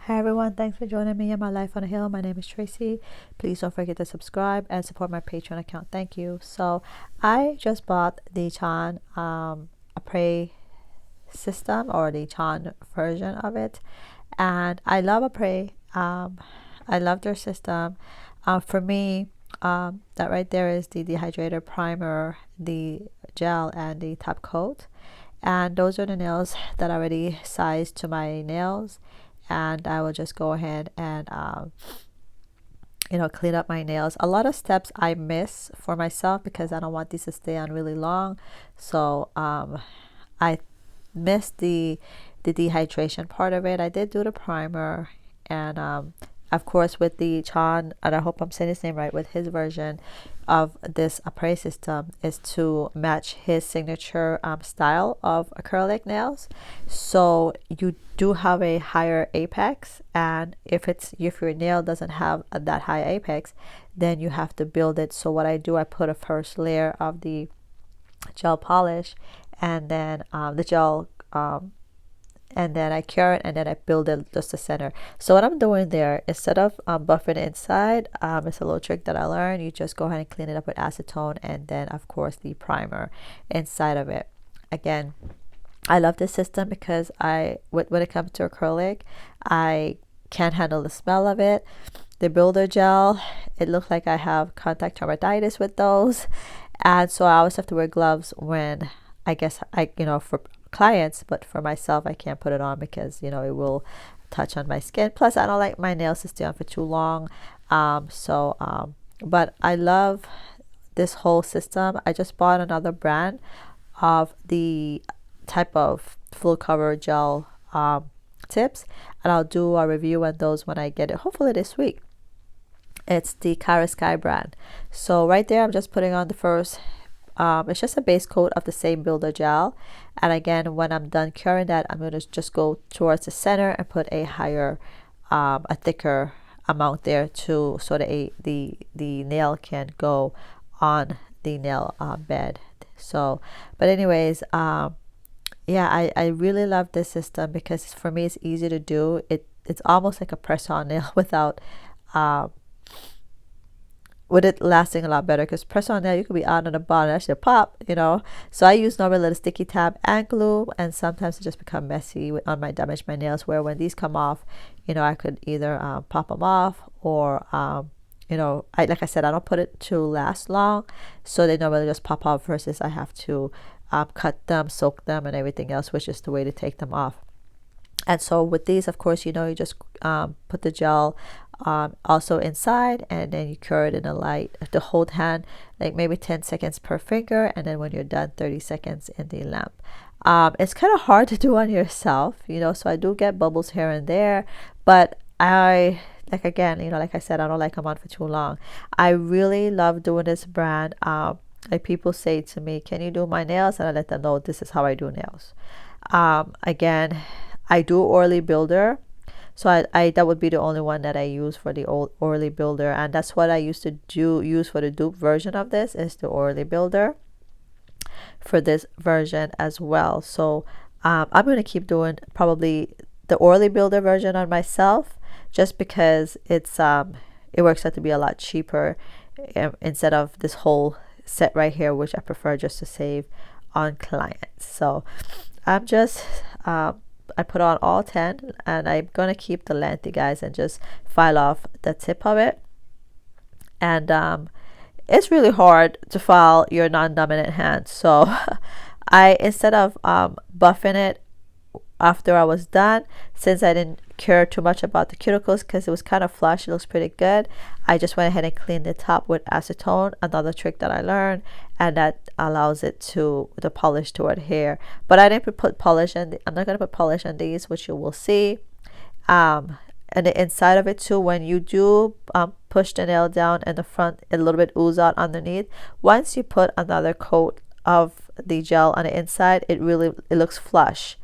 Hi everyone, thanks for joining me in my life on a hill. My name is Tracy. Please don't forget to subscribe and support my Patreon account. Thank you. So I just bought the Chaun Après system, or the Chaun version of it, and I love Après. I love their system. For me, that right there is the dehydrator, primer, the gel, and the top coat. And those are the nails that are already sized to my nails, and I will just go ahead and clean up my nails. A lot of steps I miss for myself because I don't want these to stay on really long. So I missed the dehydration part of it. I did do the primer, and of course with the Chaun, and I hope I'm saying his name right, with his version of this Après system is to match his signature style of acrylic nails. So you do have a higher apex, and if your nail doesn't have that high apex, then you have to build it. So what I do, I put a first layer of the gel polish, and then the gel and then I cure it, and then I build it just the center. So what I'm doing there, instead of buffing inside, it's a little trick that I learned. You just go ahead and clean it up with acetone, and then of course the primer inside of it. Again, I love this system because when it comes to acrylic, I can't handle the smell of it. The builder gel, it looks like I have contact dermatitis with those, and so I always have to wear gloves when for clients, but for myself I can't put it on because it will touch on my skin. Plus I don't like my nails to stay on for too long. But I love this whole system. I just bought another brand of the type of full cover gel tips, and I'll do a review on those when I get it, hopefully this week. It's the Cara Sky brand. So right there I'm just putting on the first it's just a base coat of the same builder gel, and again when I'm done curing that, I'm going to just go towards the center and put a higher a thicker amount there to so that the nail can go on the nail bed. So but anyways, yeah, I really love this system because for me it's easy to do. It's almost like a press on nail without with it lasting a lot better, because press on nail you could be out on the bottom and that should pop. So I use normally a little sticky tab and glue, and sometimes it just become messy on my damaged my nails, where when these come off, I could either pop them off, or like I said, I don't put it to last long, so they normally just pop off versus I have to cut them, soak them, and everything else, which is the way to take them off. And so with these, of course, you just put the gel also inside, and then you cure it in a light to hold hand, like maybe 10 seconds per finger, and then when you're done, 30 seconds in the lamp. It's kind of hard to do on yourself, so I do get bubbles here and there, but I like, again, like I said, I don't like them on for too long. I really love doing this brand. Like people say to me, can you do my nails? And I let them know this is how I do nails. Again, I do oily builder, so I that would be the only one that I use for the old oily builder, and that's what I used to use for the dupe version of this, is the oily builder for this version as well. So I'm going to keep doing probably the oily builder version on myself, just because it works out to be a lot cheaper instead of this whole set right here, which I prefer just to save on clients. So I'm just I put on all 10, and I'm gonna keep the length, you guys, and just file off the tip of it. And it's really hard to file your non-dominant hand, so I, instead of buffing it after I was done, since I didn't care too much about the cuticles because it was kind of flush, it looks pretty good, I just went ahead and cleaned the top with acetone, another trick that I learned, and that allows it to the polish to adhere. But I didn't put polish in I'm not going to put polish on these, which you will see. And the inside of it too, when you do push the nail down in the front, a little bit ooze out underneath. Once you put another coat of the gel on the inside, it looks flush,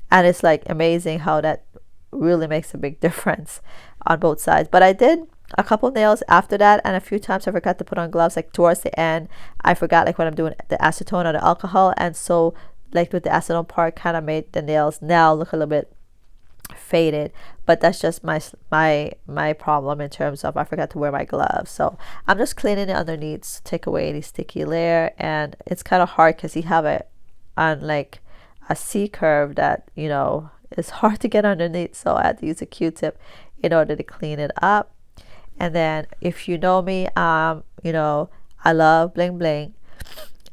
and it's like amazing how that really makes a big difference on both sides. But I did a couple nails after that, and a few times I forgot to put on gloves, like towards the end I forgot, like when I'm doing the acetone or the alcohol, and so like with the acetone part kind of made the nails now look a little bit faded, but that's just my problem in terms of I forgot to wear my gloves. So I'm just cleaning it underneath to take away any sticky layer, and it's kind of hard because you have it on like a C curve that, you know, is hard to get underneath, so I had to use a Q-tip in order to clean it up. And then if you know me, you know, I love bling bling,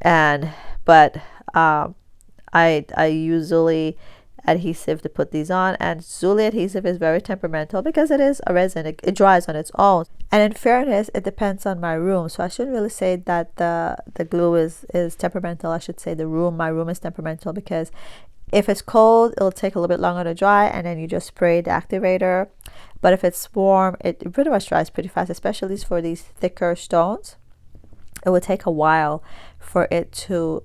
and but I usually adhesive to put these on, and Zuli adhesive is very temperamental because it is a resin. It dries on its own, and in fairness, it depends on my room, so I shouldn't really say that the glue is temperamental. I should say my room is temperamental, because if it's cold, it'll take a little bit longer to dry, and then you just spray the activator. But if it's warm, it pretty much dries pretty fast, especially for these thicker stones. It would take a while for it to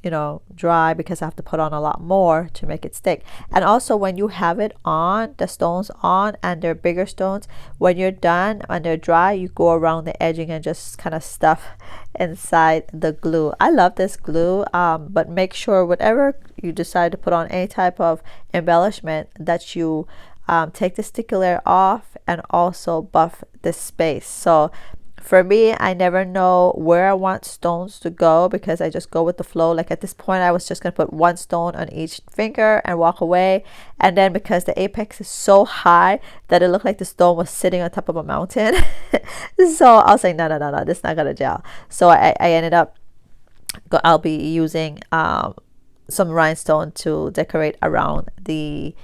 you know, dry, because I have to put on a lot more to make it stick. And also, when you have it on, the stones on, and they're bigger stones, when you're done and they're dry, you go around the edging and just kind of stuff inside the glue. I love this glue, but make sure whatever you decide to put on, any type of embellishment, that you take the sticky layer off and also buff the space. So for me, I never know where I want stones to go, because I just go with the flow. Like at this point, I was just going to put one stone on each finger and walk away. And then because the apex is so high that it looked like the stone was sitting on top of a mountain. So I was like, no, this is not going to gel. So I ended up, I'll be using some rhinestone to decorate around the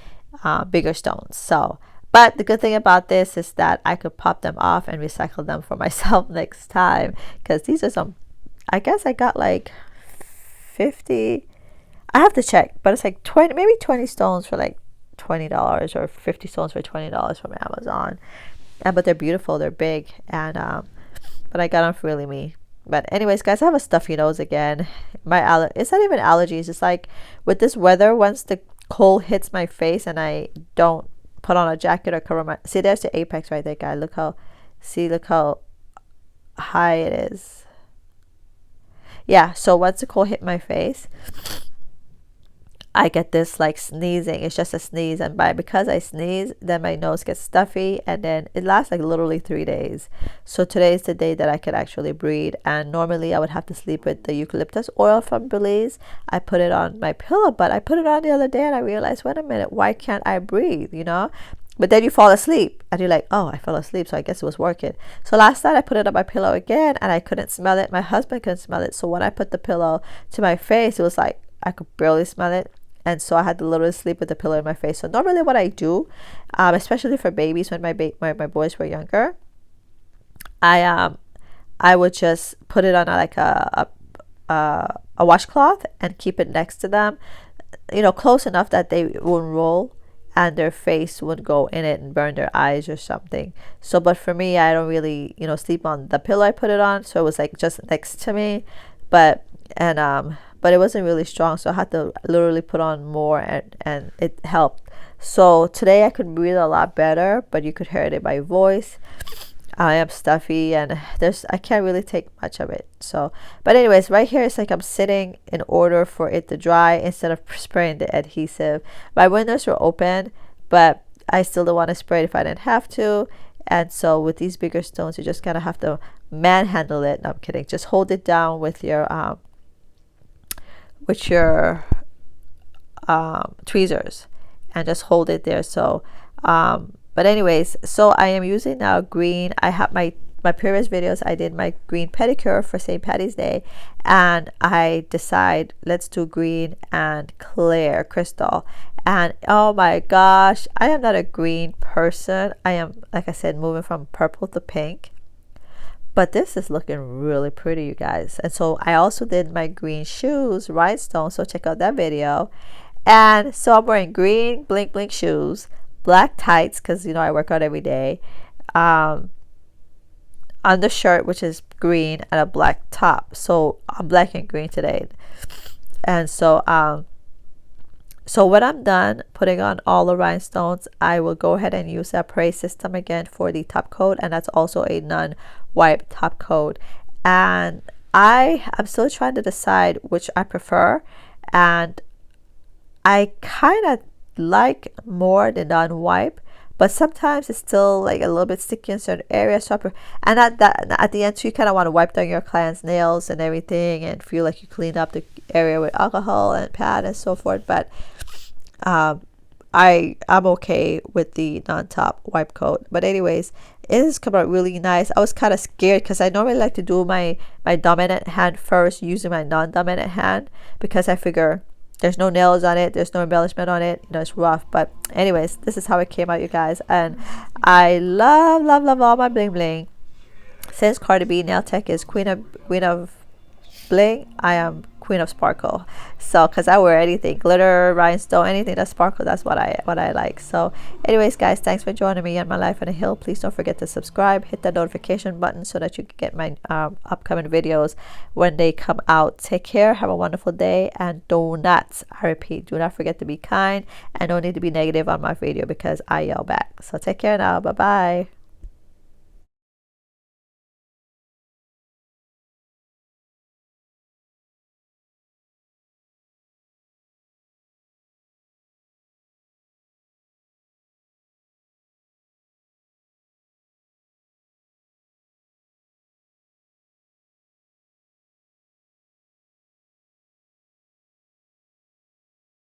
bigger stones. So, but the good thing about this is that I could pop them off and recycle them for myself next time, because these are some, I guess I got like 50, I have to check, but it's like 20, maybe 20 stones for like $20, or 50 stones for $20 from Amazon. And but they're beautiful, they're big, and but I got them for really me. But anyways, guys, I have a stuffy nose again. It's not even allergies, it's like with this weather, once the cold hits my face and I don't put on a jacket or cover my, see, there's the apex right there, guys. Look how high it is. Yeah, so once the cold hit my face, I get this like sneezing. It's just a sneeze, and because I sneeze, then my nose gets stuffy, and then it lasts like literally 3 days. So today is the day that I could actually breathe, and normally I would have to sleep with the eucalyptus oil from Belize. I put it on my pillow, but I put it on the other day and I realized, wait a minute, why can't I breathe, you know? But then you fall asleep and you're like, oh, I fell asleep, so I guess it was working. So last night I put it on my pillow again and I couldn't smell it. My husband couldn't smell it. So when I put the pillow to my face, it was like I could barely smell it. And so I had to literally sleep with the pillow in my face. So normally what I do, especially for babies, when my boys were younger, I would just put it on like a washcloth and keep it next to them, you know, close enough that they wouldn't roll and their face would go in it and burn their eyes or something. So, but for me, I don't really, you know, sleep on the pillow I put it on. So it was like just next to me, but it wasn't really strong, so I had to literally put on more, and it helped. So today I could breathe a lot better, but you could hear it in my voice. I am stuffy, and I can't really take much of it. So, but anyways, right here it's like I'm sitting in order for it to dry instead of spraying the adhesive. My windows were open, but I still don't want to spray it if I didn't have to. And so with these bigger stones, you just kind of have to manhandle it. No, I'm kidding. Just hold it down with your tweezers, and just hold it there. So but anyways, so I am using now green. I have my previous videos, I did my green pedicure for St. Patty's Day, and I decide let's do green and clear crystal. And oh my gosh, I am not a green person. I am, like I said, moving from purple to pink. But this is looking really pretty, you guys. And so I also did my green shoes, Rhinestone. So check out that video. And so I'm wearing green blink blink shoes, black tights, because you know I work out every day, undershirt which is green, and a black top. So I'm black and green today. And so so when I'm done putting on all the rhinestones, I will go ahead and use the Après system again for the top coat, and that's also a non-wipe top coat. And I'm still trying to decide which I prefer, and I kind of like more the non-wipe, but sometimes it's still like a little bit sticky in certain areas. So and at the end too, you kind of want to wipe down your client's nails and everything and feel like you cleaned up the area with alcohol and pad and so forth. But I'm okay with the non-top wipe coat. But anyways, it has come out really nice. I was kind of scared because I normally like to do my dominant hand first using my non-dominant hand, because I figure there's no nails on it, there's no embellishment on it, you know, it's rough. But anyways, this is how it came out, you guys. And I love all my bling bling. Since Cardi B Nail Tech is queen of bling, I am queen of sparkle. So because I wear anything, glitter, rhinestone, anything that sparkle, that's what I like. So anyways, guys, thanks for joining me on my life on a hill. Please don't forget to subscribe, hit that notification button so that you can get my upcoming videos when they come out. Take care, have a wonderful day, and do not, I repeat, do not forget to be kind, and don't need to be negative on my video because I yell back. So take care now. Bye bye.